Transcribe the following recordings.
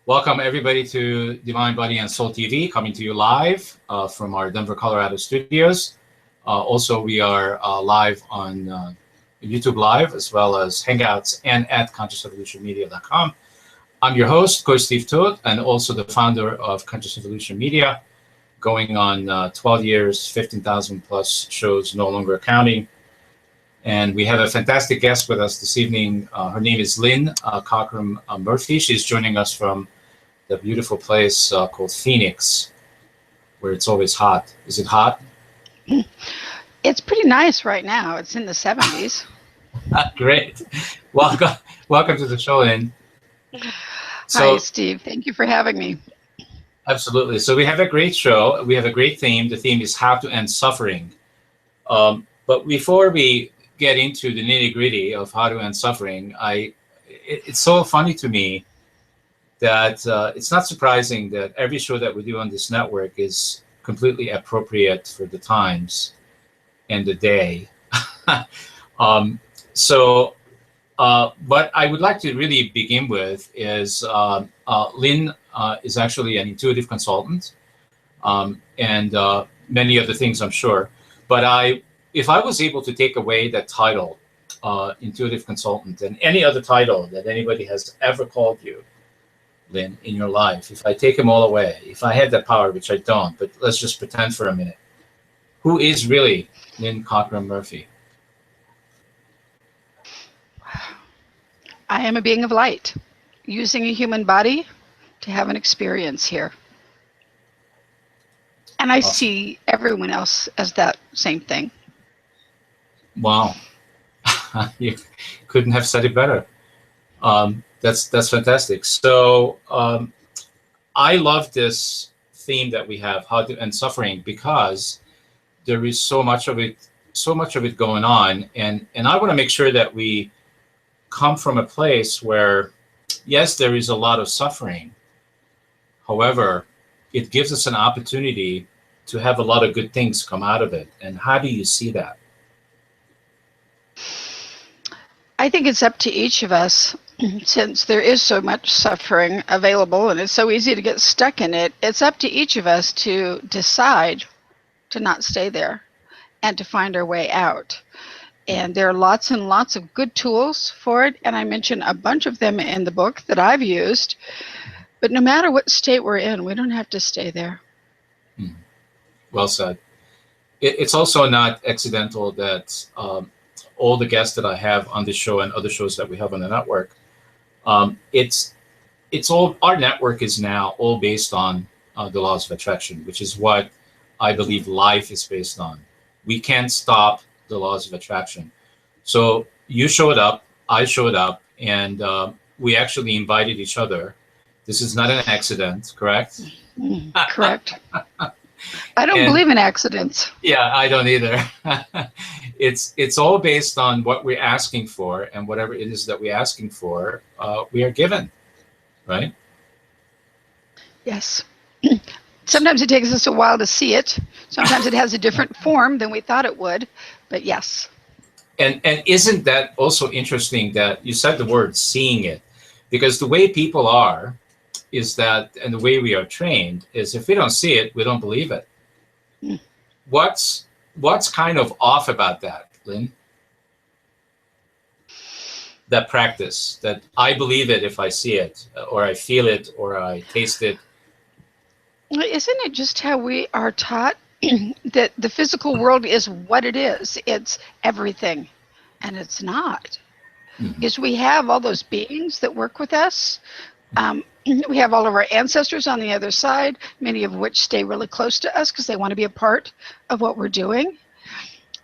Welcome everybody to Divine Body and Soul TV, coming to you live from our Denver, Colorado studios. Also, we are live on YouTube Live, as well as Hangouts and at ConsciousEvolutionMedia.com. I'm your host, Coach Steve Todd, and also the founder of Conscious Evolution Media, going on 12 years, 15,000 plus shows, no longer counting. And we have a fantastic guest with us this evening. Her name is Lynn Cockrum-Murphy. She's joining us from the beautiful place called Phoenix, where it's always hot. Is it hot? It's pretty nice right now. It's in the 70s. Great. Welcome to the show, Lynn. Hi, Steve. Thank you for having me. Absolutely. So we have a great show. We have a great theme. The theme is how to end suffering. But before we get into the nitty-gritty of how to end suffering, it's so funny to me that it's not surprising that every show that we do on this network is completely appropriate for the times and the day. What I would like to really begin with is Lynn is actually an intuitive consultant, and many other things, I'm sure. But if I was able to take away that title, intuitive consultant, and any other title that anybody has ever called you, Lynn, in your life, if I take them all away, if I had that power, which I don't, but let's just pretend for a minute, who is really Lynn Cockrum-Murphy? I am a being of light, using a human body to have an experience here. And I see everyone else as that same thing. Wow. You couldn't have said it better. That's fantastic. So I love this theme that we have, how to end suffering, because there is so much of it going on, and I want to make sure that we come from a place where, yes, there is a lot of suffering. However, it gives us an opportunity to have a lot of good things come out of it. And how do you see that? I think it's up to each of us, since there is so much suffering available and it's so easy to get stuck in it. It's up to each of us to decide to not stay there and to find our way out. And there are lots and lots of good tools for it. And I mention a bunch of them in the book that I've used. But no matter what state we're in, we don't have to stay there. Well said. It's also not accidental that all the guests that I have on this show and other shows that we have on the network, it's all, our network is now all based on the laws of attraction, which is what I believe life is based on. We can't stop the laws of attraction. So you showed up, I showed up, and we actually invited each other. This is not an accident, correct? Correct. I don't believe in accidents. Yeah, I don't either. It's all based on what we're asking for, and whatever it is that we're asking for, we are given, right? Yes. Sometimes it takes us a while to see it. Sometimes it has a different form than we thought it would, but yes. And isn't that also interesting that you said the word seeing it? Because the way people are is that, and the way we are trained is, if we don't see it, we don't believe it. What's kind of off about that, Lynn? That practice, that I believe it if I see it, or I feel it, or I taste it. Isn't it just how we are taught that the physical world is what it is? It's everything, and it's not. Is we have all those beings that work with us. We have all of our ancestors on the other side, many of which stay really close to us because they want to be a part of what we're doing.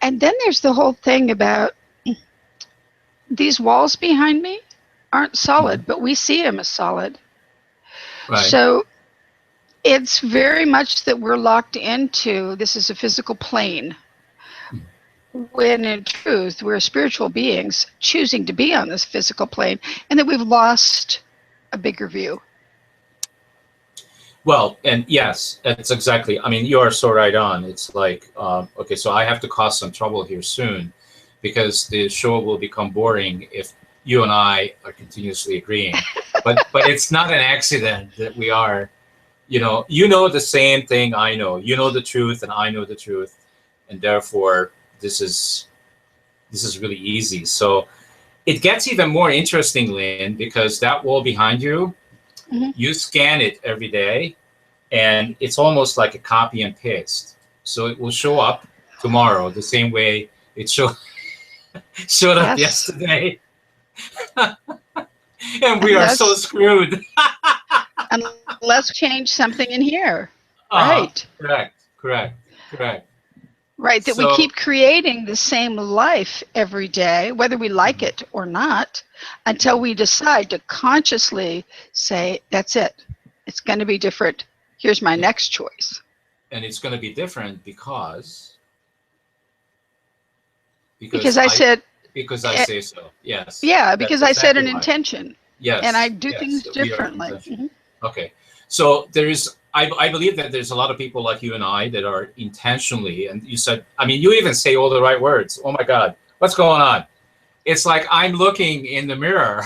And then there's the whole thing about these walls behind me aren't solid, but we see them as solid. Right. So it's very much that we're locked into, this is a physical plane, when in truth we're spiritual beings choosing to be on this physical plane, and that we've lost a bigger view. Well, and yes, that's exactly, I mean, you are so right on. It's like, okay, so I have to cause some trouble here soon, because the show will become boring if you and I are continuously agreeing. but it's not an accident that we are, you know the same thing I know. You know the truth, and I know the truth, and therefore this is really easy. So it gets even more interesting, Lynn, because that wall behind you, Mhm. you scan it every day, and it's almost like a copy and paste. So it will show up tomorrow the same way it showed up Yes. yesterday. And we are so Unless screwed. unless we change something in here. Uh-huh. Right. Correct. Correct. Right. That we So, keep creating the same life every day, whether we like mhm, it or not, until we decide to consciously say, that's it. It's going to be different. Here's my yeah. next choice. And it's going to be different because Because I I said, because I eh, say so. Yes, yeah, that's because I set exactly an why. intention and I Yes, do yes, things that we are differently. intentional. Okay, so I believe that there's a lot of people like you and I that are intentionally, and you said, I mean, you even say all the right words. Oh my God, what's going on? It's like I'm looking in the mirror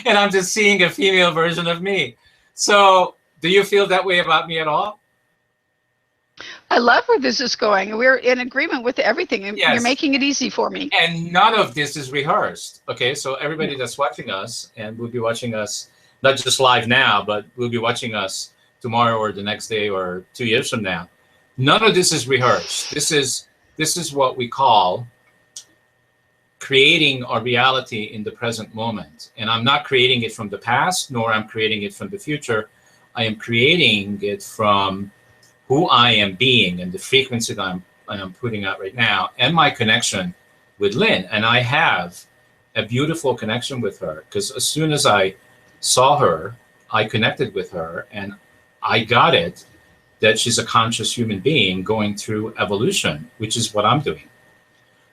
and I'm just seeing a female version of me. So, do you feel that way about me at all? I love where this is going. We're in agreement with everything, and you're Yes. making it easy for me. And none of this is rehearsed. Okay, so everybody No. that's watching us and will be watching us not just live now, but will be watching us tomorrow or the next day or 2 years from now. None of this is rehearsed. This is what we call creating our reality in the present moment. And I'm not creating it from the past, nor I'm creating it from the future. I am creating it from who I am being and the frequency that I'm putting out right now, and my connection with Lynn. And I have a beautiful connection with her because as soon as I saw her, I connected with her, and I got it that she's a conscious human being going through evolution, which is what I'm doing.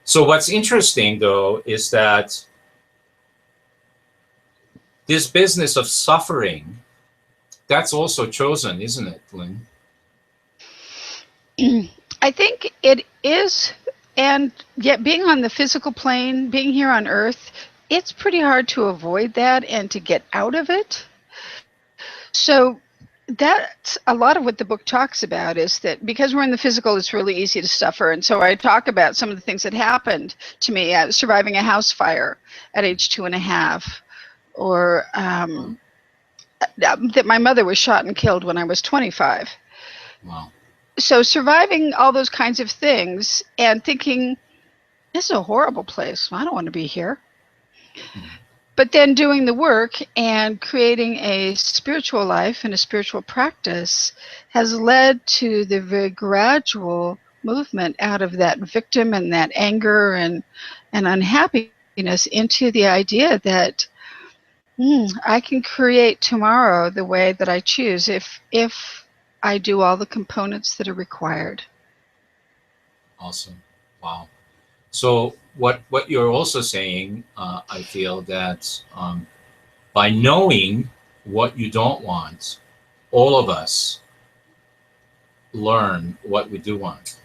So what's interesting though is that this business of suffering, that's also chosen, isn't it, Lynn? I think it is, and yet being on the physical plane, being here on Earth, it's pretty hard to avoid that and to get out of it. So that's a lot of what the book talks about is that because we're in the physical, it's really easy to suffer. And so I talk about some of the things that happened to me, surviving a house fire at age 2.5, or Wow. that my mother was shot and killed when I was 25. Wow. So surviving all those kinds of things and thinking, this is a horrible place. I don't want to be here. Mhm. But then doing the work and creating a spiritual life and a spiritual practice has led to the very gradual movement out of that victim and that anger and unhappiness into the idea that I can create tomorrow the way that I choose if I do all the components that are required. Awesome. Wow. So what you're also saying, I feel that by knowing what you don't want, all of us learn what we do want.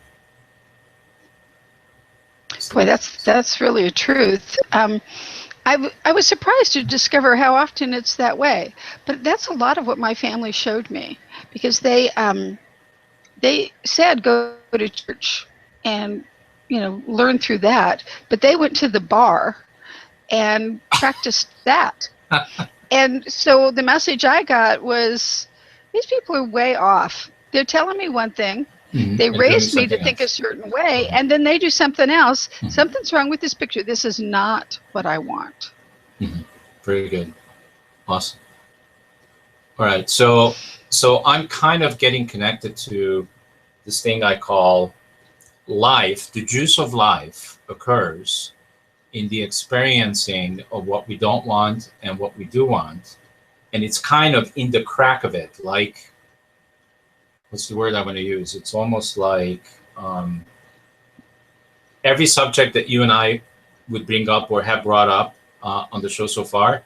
Boy, So, that's really a truth. I was surprised to discover how often it's that way, but that's a lot of what my family showed me because they said go to church and learn through that, but they went to the bar and practiced that. And so the message I got was these people are way off. They're telling me one thing, mhm, they and doing raised me to something think a else. certain way, Mhm, and then they do something else. mhm, Something's wrong with this picture. This is not what I want. mhm. Very good. Awesome. All right. So I'm kind of getting connected to this thing I call life. The juice of life occurs in the experiencing of what we don't want and what we do want. And it's kind of in the crack of it, like, what's the word I want to use? It's almost like every subject that you and I would bring up or have brought up on the show so far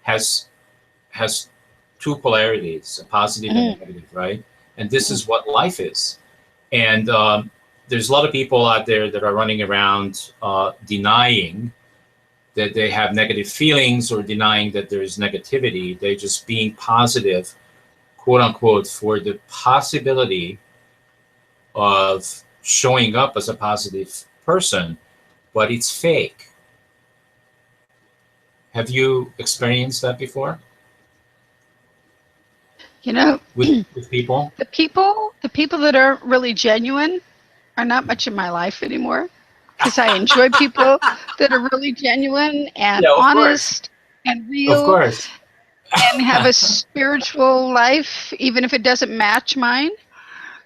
has has two polarities, a positive and a Mm, negative, right? And this mm, is what life is. And there's a lot of people out there that are running around denying that they have negative feelings or denying that there is negativity. They're just being positive, quote unquote, for the possibility of showing up as a positive person, but it's fake. Have you experienced that before You know, with people? the people that are really genuine are not much in my life anymore, because I enjoy people that are really genuine and Yeah, of course. honest and Of real course. and have a spiritual life, even if it doesn't match mine.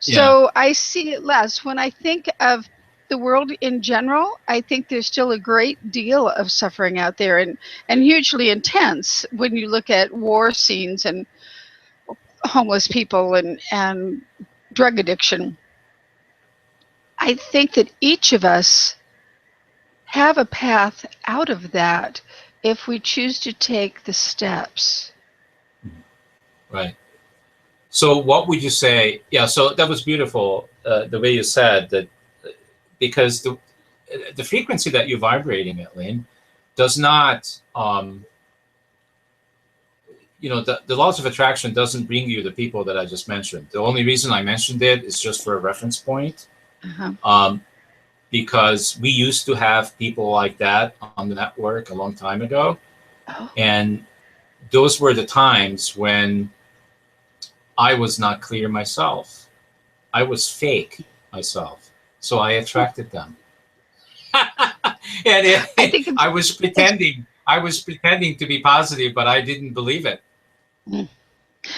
Yeah. So I see it less. When I think of the world in general, I think there's still a great deal of suffering out there, and hugely intense when you look at war scenes and homeless people and drug addiction. I think that each of us have a path out of that if we choose to take the steps. Right. So what would you say? Yeah, so that was beautiful, the way you said that, because the frequency that you're vibrating at, Lynn, does not, the laws of attraction doesn't bring you the people that I just mentioned. The only reason I mentioned it is just for a reference point, Uh-huh. because we used to have people like that on the network a long time ago. Oh, And those were the times when I was not clear myself. I was fake myself. So I attracted them. And I think I was it's pretending. I was pretending to be positive, but I didn't believe it.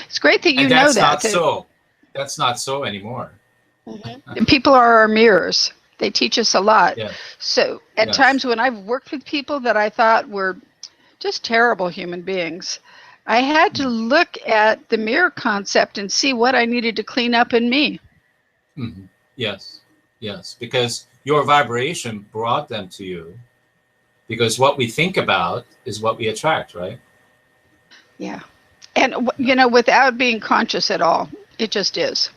it's great that And you know that's that. not so. That's not so anymore. And people are our mirrors. They teach us a lot. Yeah. So at Yes. times when I've worked with people that I thought were just terrible human beings, I had to look at the mirror concept and see what I needed to clean up in me. Mm-hmm. Yes. Yes. Because your vibration brought them to you. Because what we think about is what we attract, right? Yeah. And Yeah. without being conscious at all, it just is.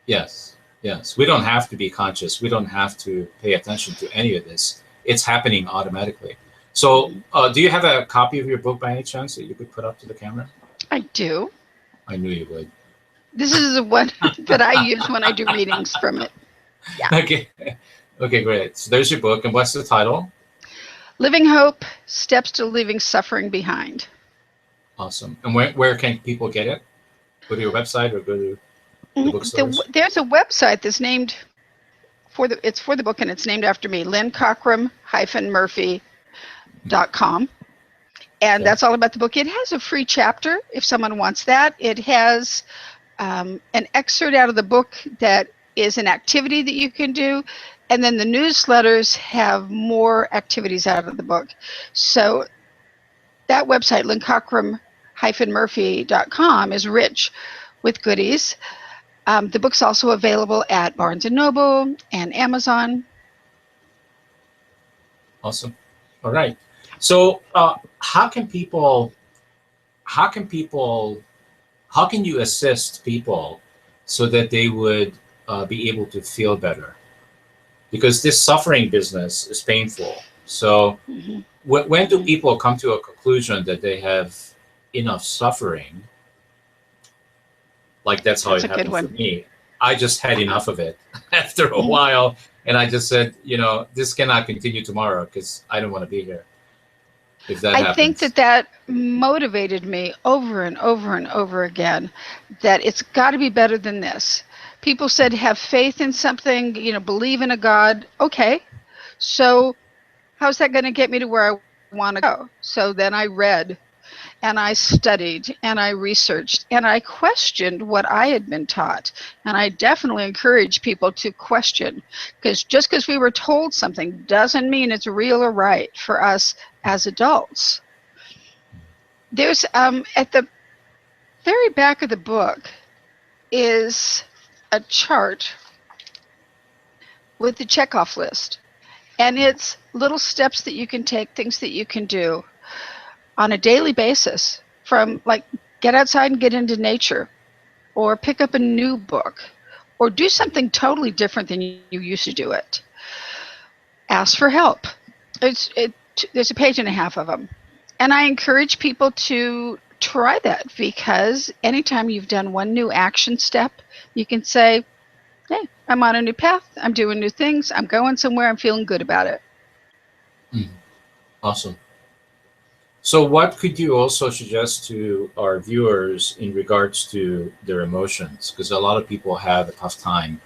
Yes. Yes. We don't have to be conscious. We don't have to pay attention to any of this. It's happening automatically. So, Mhm. do you have a copy of your book by any chance that you could put up to the camera? I do. I knew you would. This is the one that I use when I do readings from it. Yeah. Okay. Okay, great. So there's your book. And what's the title? Living Hope, Steps to Leaving Suffering Behind. Awesome. And where can people get it? Go to your website or go to the bookstores? There's a website that's named it's for the book, and it's named after me, Lynn Cockrum-Murphy.com. And Okay. that's all about the book. It has a free chapter if someone wants that. It has an excerpt out of the book that is an activity that you can do. And then the newsletters have more activities out of the book. So that website, Murphy.com, is rich with goodies. The book's also available at Barnes & Noble and Amazon. Awesome. All right. So, how can people, how can you assist people so that they would be able to feel better? Because this suffering business is painful. So, Mm-hmm. when do Mm-hmm. people come to a conclusion that they have enough suffering? Like that's how That's it a good happened for one. me. I just had Uh-huh. enough of it after a Mm-hmm. while, and I just said, this cannot continue tomorrow because I don't want to be here if that I think happens. that motivated me over and over and over again, that it's got to be better than this. People said, have faith in something, believe in a God. Okay, so how's that going to get me to where I want to go? So then I read and I studied and I researched and I questioned what I had been taught. And I definitely encourage people to question, because just because we were told something doesn't mean it's real or right for us as adults. There's at the very back of the book is a chart with the checkoff list. And it's little steps that you can take, things that you can do on a daily basis, from like get outside and get into nature, or pick up a new book, or do something totally different than you used to do it. Ask for help. It there's a page and a half of them. And I encourage people to try that, because anytime you've done one new action step, you can say, hey, I'm on a new path. I'm doing new things. I'm going somewhere. I'm feeling good about it. Awesome. So what could you also suggest to our viewers in regards to their emotions? Because a lot of people have a tough time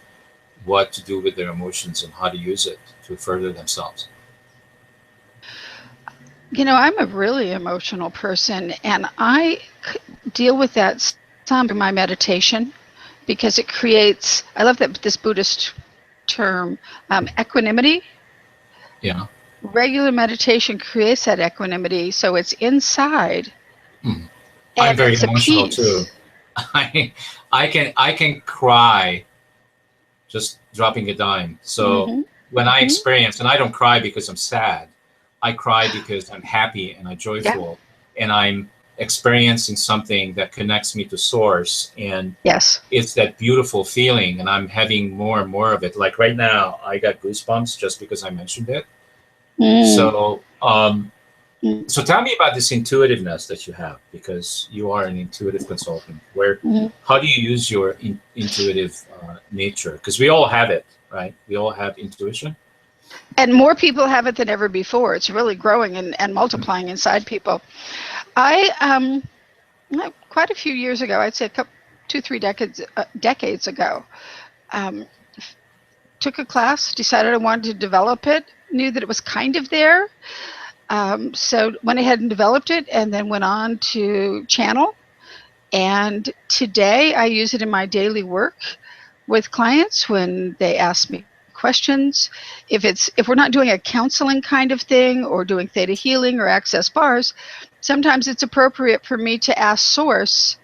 what to do with their emotions and how to use it to further themselves. I'm a really emotional person, and I deal with that some through my meditation, because it creates, I love that this Buddhist term, equanimity. Yeah. Regular meditation creates that equanimity, so it's inside, I'm and very it's a emotional peace. too. I can cry just dropping a dime. So when I experience, and I don't cry because I'm sad, I cry because I'm happy and I'm joyful, and I'm experiencing something that connects me to source, and Yes. it's that beautiful feeling, and I'm having more and more of it. Like right now, I got goosebumps just because I mentioned it. So, so tell me about this intuitiveness that you have, because you are an intuitive consultant. How do you use your intuitive nature? Because we all have it, right? We all have intuition. And more people have it than ever before. It's really growing and multiplying inside people. I quite a few years ago, I'd say 2-3 decades ago, took a class, decided I wanted to develop it, knew that it was kind of there. So went ahead and developed it, and then went on to channel. And today I use it in my daily work with clients when they ask me questions. If we're not doing a counseling kind of thing, or doing theta healing or access bars, sometimes it's appropriate for me to ask source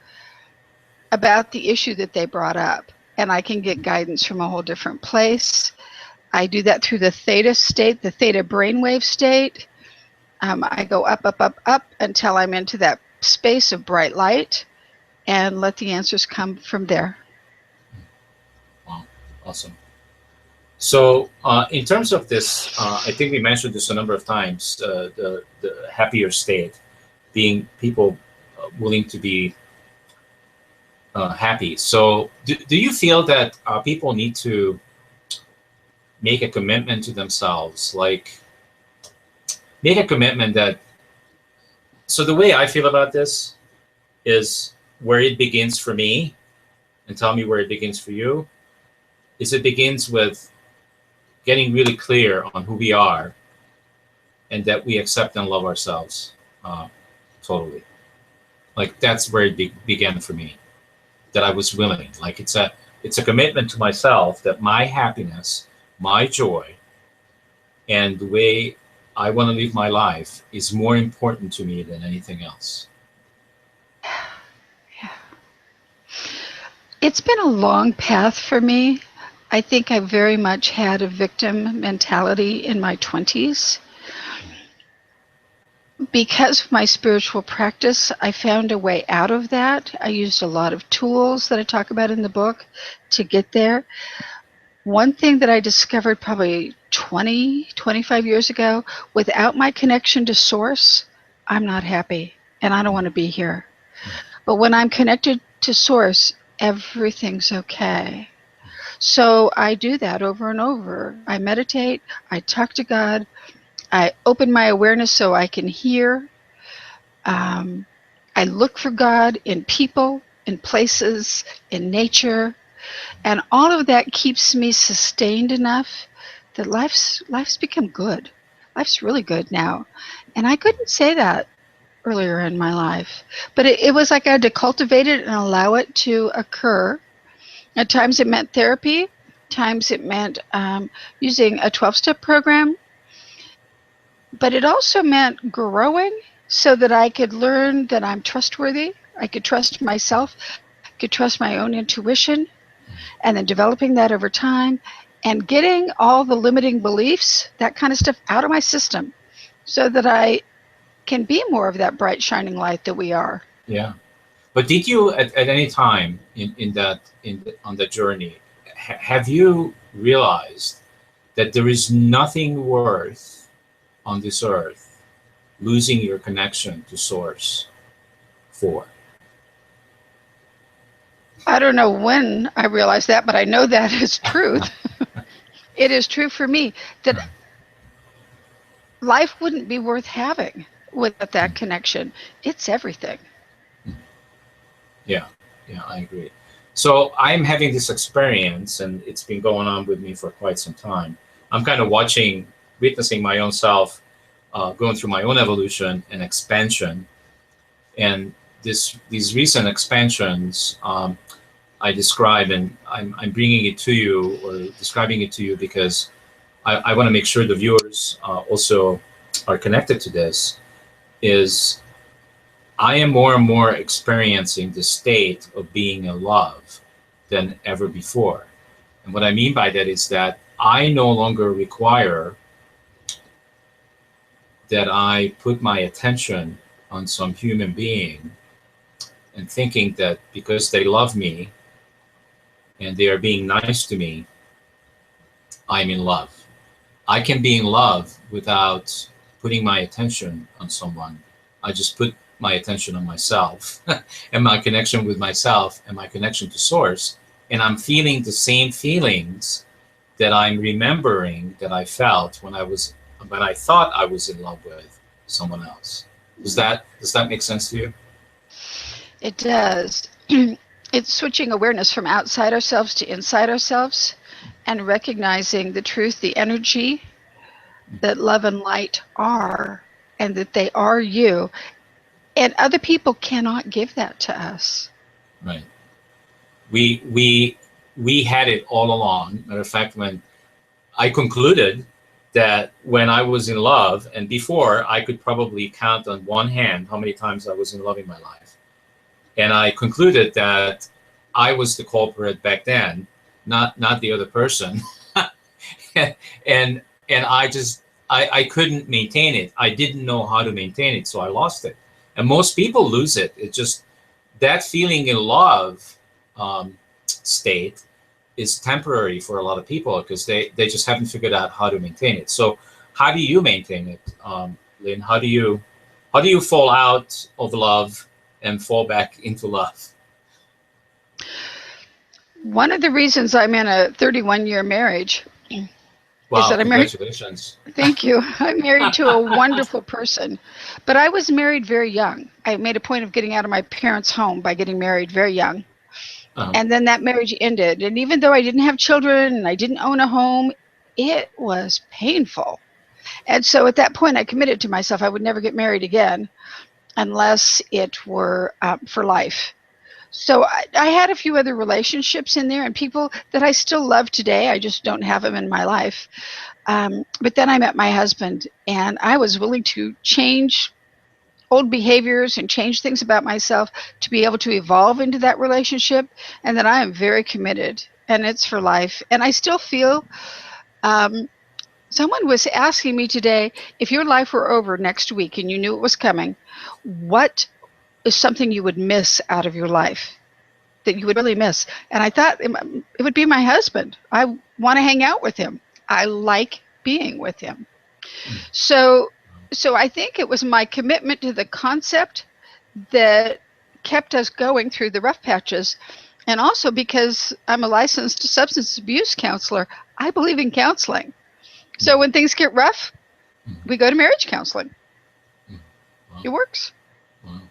about the issue that they brought up, and I can get guidance from a whole different place. I do that through the theta state, the theta brainwave state. I go up, up, up, up until I'm into that space of bright light, and let the answers come from there. Wow, awesome. So in terms of this, I think we mentioned this a number of times, the happier state, being people willing to be happy. So do you feel that people need to make a commitment to themselves, like make a commitment that, so the way I feel about this is where it begins for me, and tell me where it begins for you, is it begins with getting really clear on who we are, and that we accept and love ourselves totally. Like that's where it began for me, that I was willing. Like it's a commitment to myself that my happiness, my joy, and the way I want to live my life is more important to me than anything else. Yeah. It's been a long path for me. I think I very much had a victim mentality in my 20s. Because of my spiritual practice, I found a way out of that. I used a lot of tools that I talk about in the book to get there. One thing that I discovered probably 25 years ago, without my connection to source, I'm not happy and I don't want to be here. But when I'm connected to source, everything's okay. So I do that over and over. I meditate, I talk to God, I open my awareness so I can hear. I look for God in people, in places, in nature, and all of that keeps me sustained enough that life's become good. Life's really good now, and I couldn't say that earlier in my life. But it was like I had to cultivate it and allow it to occur. At times it meant therapy, times it meant using a 12-step program, but it also meant growing so that I could learn that I'm trustworthy. I could trust myself, could trust my own intuition, and then developing that over time and getting all the limiting beliefs, that kind of stuff, out of my system so that I can be more of that bright, shining light that we are. Yeah. But did you at any time on that journey, have you realized that there is nothing worth on this earth losing your connection to source for? I don't know when I realized that, but I know that is truth. It is true for me that life wouldn't be worth having without that connection. It's everything. Yeah, yeah, I agree. So I'm having this experience, and it's been going on with me for quite some time. I'm kind of witnessing my own self going through my own evolution and expansion. And these recent expansions, I describe, and I'm bringing it to you or describing it to you because I want to make sure the viewers also are connected to this. Is I am more and more experiencing the state of being in love than ever before. And what I mean by that is that I no longer require that I put my attention on some human being and thinking that because they love me and they are being nice to me, I'm in love. I can be in love without putting my attention on someone. I just put my attention on myself and my connection with myself and my connection to source. And I'm feeling the same feelings that I'm remembering that I felt when I thought I was in love with someone else. Does that make sense to you? It does. It's switching awareness from outside ourselves to inside ourselves and recognizing the truth, the energy that love and light are, and that they are you. And other people cannot give that to us. Right. We had it all along. Matter of fact, when I concluded that when I was in love, and before I could probably count on one hand how many times I was in love in my life. And I concluded that I was the culprit back then, not the other person. and I couldn't maintain it. I didn't know how to maintain it, so I lost it. And most people lose it. It just that feeling in love state is temporary for a lot of people because they just haven't figured out how to maintain it. So how do you maintain it, Lynn? How do you fall out of love and fall back into love? One of the reasons I'm in a 31-year marriage Wow, is that I'm married. congratulations. Thank you. I'm married to a wonderful person, but I was married very young. I made a point of getting out of my parents' home by getting married very young. And then that marriage ended. And even though I didn't have children and I didn't own a home, it was painful. And so at that point, I committed to myself I would never get married again unless it were for life. So I had a few other relationships in there and people that I still love today. I just don't have them in my life. But then I met my husband, and I was willing to change old behaviors and change things about myself to be able to evolve into that relationship. And then I am very committed, and it's for life. And I still feel someone was asking me today, if your life were over next week and you knew it was coming, what is something you would miss out of your life that you would really miss? And I thought it would be my husband. I want to hang out with him. I like being with him. So I think it was my commitment to the concept that kept us going through the rough patches. And also because I'm a licensed substance abuse counselor, I believe in counseling. So when things get rough, we go to marriage counseling. Wow. It works. Wow.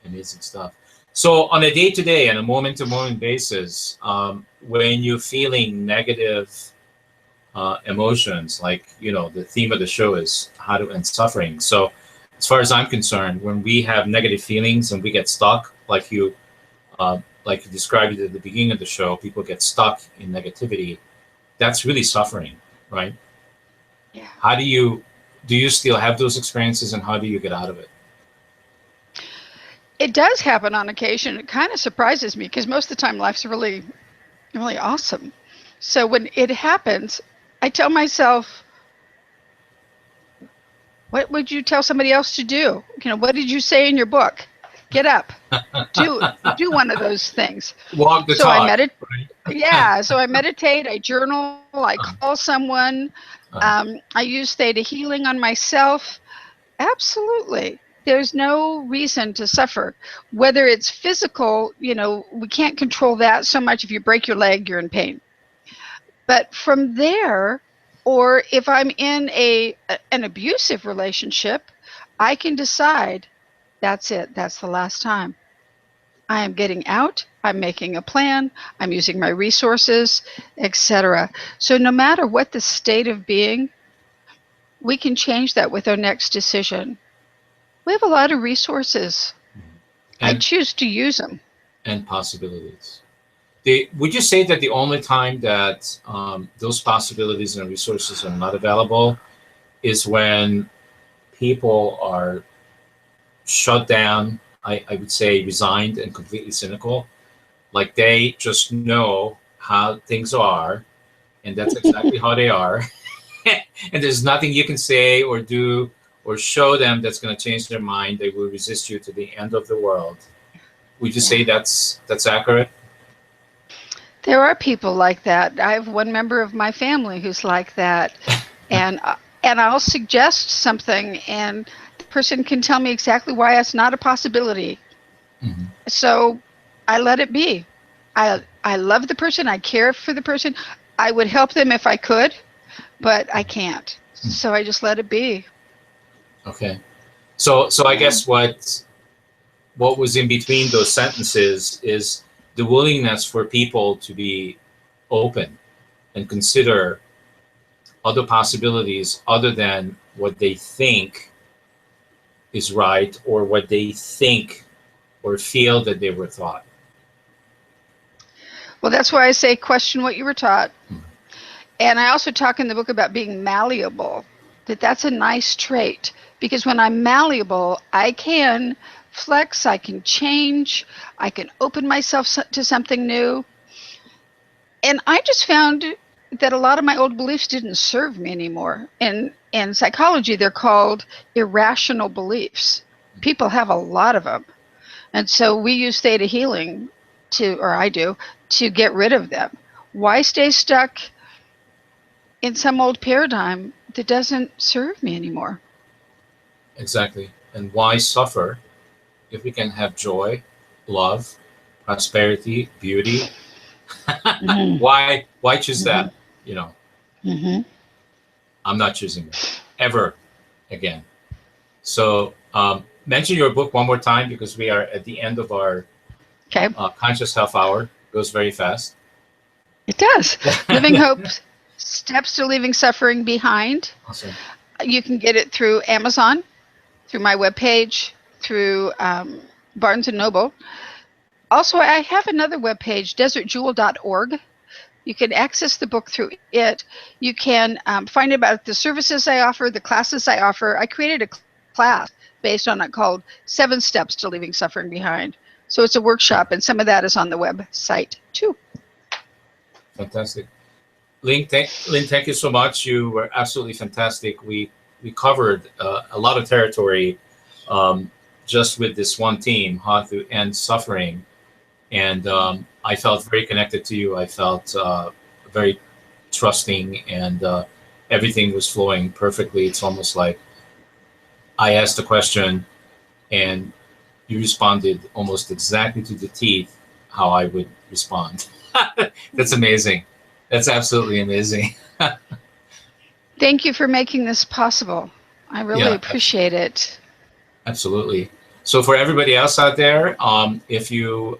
Amazing stuff. So on a day-to-day and a moment-to-moment basis, when you're feeling negative emotions, like, the theme of the show is how to end suffering. So as far as I'm concerned, when we have negative feelings and we get stuck, like you described it at the beginning of the show, people get stuck in negativity. That's really suffering, right? Yeah. How do you still have those experiences, and how do you get out of it? It does happen on occasion. It kind of surprises me because most of the time life's really, really awesome. So when it happens, I tell myself, what would you tell somebody else to do? What did you say in your book? Get up. Do one of those things. Walk the talk. Yeah, so I meditate, I journal, I call someone. I use theta healing on myself. Absolutely. There's no reason to suffer. Whether it's physical, we can't control that so much. If you break your leg, you're in pain. But from there, or if I'm in an abusive relationship, I can decide that's it. That's the last time. I am getting out. I'm making a plan. I'm using my resources, etc. So no matter what the state of being, we can change that with our next decision. We have a lot of resources. I and choose to use them. and possibilities. Would you say that the only time that those possibilities and resources are not available is when people are shut down, I would say resigned and completely cynical? Like they just know how things are, and that's exactly how they are. And there's nothing you can say or do or show them that's going to change their mind. They will resist you to the end of the world. Would you say that's accurate? There are people like that. I have one member of my family who's like that, and I'll suggest something, and the person can tell me exactly why it's not a possibility. Mm-hmm. So I let it be. I love the person. I care for the person. I would help them if I could, but I can't. So I just let it be. Okay. So I guess what was in between those sentences is the willingness for people to be open and consider other possibilities other than what they think is right or what they think or feel that they were taught. Well, that's why I say question what you were taught. And I also talk in the book about being malleable, that's a nice trait, because when I'm malleable, I can flex, I can change, I can open myself to something new. And I just found that a lot of my old beliefs didn't serve me anymore. In psychology, they're called irrational beliefs. People have a lot of them. And so we use theta healing or I do, to get rid of them. Why stay stuck in some old paradigm that doesn't serve me anymore? Exactly. And why suffer if we can have joy, love, prosperity, beauty? Mm-hmm. Why choose that? Mm-hmm. You know, Mm-hmm. I'm not choosing that ever again. So mention your book one more time because we are at the end of our Okay. conscious half hour. It goes very fast. It does. Living Hope, Steps to Leaving Suffering Behind. Awesome. You can get it through Amazon, through my webpage, through Barnes & Noble. Also, I have another webpage, desertjewel.org. You can access the book through it. You can find about the services I offer, the classes I offer. I created a class based on it called 7 Steps to Leaving Suffering Behind. So it's a workshop, and some of that is on the website too. Fantastic. Lynn, thank you so much. You were absolutely fantastic. We covered a lot of territory just with this one theme, how to end suffering. And I felt very connected to you. I felt very trusting, and everything was flowing perfectly. It's almost like I asked a question, and you responded almost exactly to the teeth how I would respond. That's amazing. That's absolutely amazing. Thank you for making this possible. I really appreciate it. Absolutely. So for everybody else out there, if you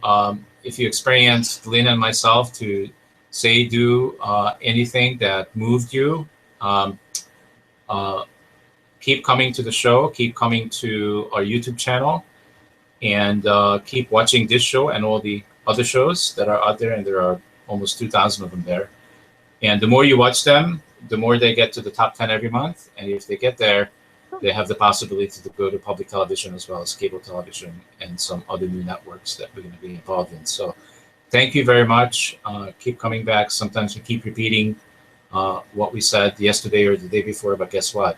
experienced Lynn and myself to say, do anything that moved you, keep coming to the show, keep coming to our YouTube channel, and keep watching this show and all the other shows that are out there, and there are almost 2,000 of them there. And the more you watch them, the more they get to the top 10 every month. And if they get there, they have the possibility to go to public television as well as cable television and some other new networks that we're going to be involved in. So thank you very much. Keep coming back. Sometimes we keep repeating what we said yesterday or the day before, but guess what?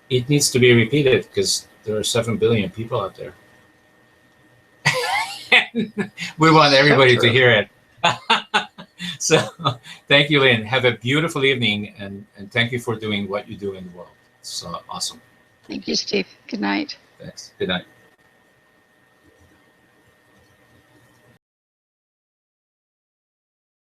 It needs to be repeated because there are 7 billion people out there. We want everybody to hear it. So thank you, Lynn. Have a beautiful evening, and thank you for doing what you do in the world. It's awesome. Thank you, Steve. Good night. Thanks. Good night.